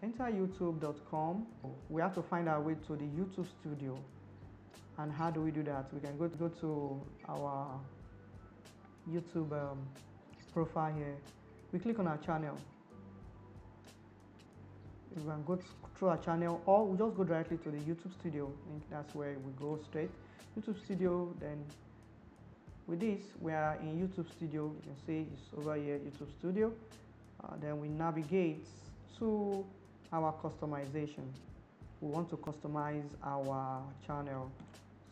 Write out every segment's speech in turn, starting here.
Enter youtube.com. We have to find our way to the YouTube studio. And how do we do that? We can go to our YouTube profile here. We click on our channel. We can go through our channel, or we just go directly to the YouTube studio. I think that's where we go straight. YouTube studio. Then with this, we are in YouTube studio. You can see it's over here, YouTube studio. Then we navigate to our customization. We want to customize our channel,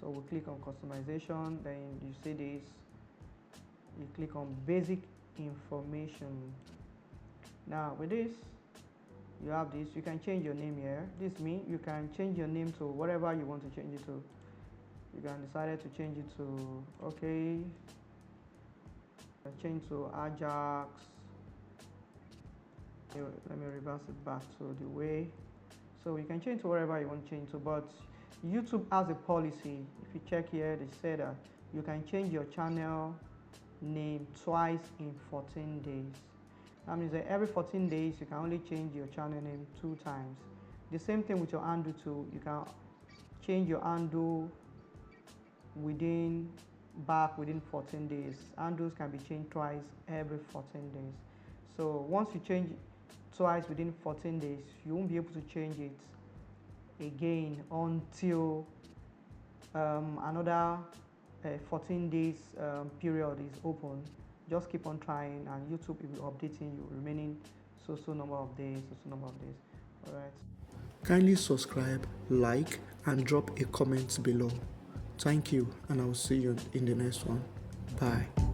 so we click on customization. Then you see this, you click on basic information. Now with this, you have this. You can change your name here. This means you can change your name to whatever you want to change it to. You can decide to change it to, okay, change to Ajax. Let me reverse it back to the way. So you can change to whatever you want to change to, but YouTube has a policy. If you check here, they say that you can change your channel name twice in 14 days. That means that every 14 days you can only change your channel name 2 times. The same thing with your handle too. You can change your handle within 14 days. Handles can be changed twice every 14 days. So once you change twice within 14 days, you won't be able to change it again until another 14 days period is open. Just keep on trying, and YouTube will be updating you remaining so number of days. All right. Kindly subscribe, like, and drop a comment below. Thank you, and I will see you in the next one. Bye.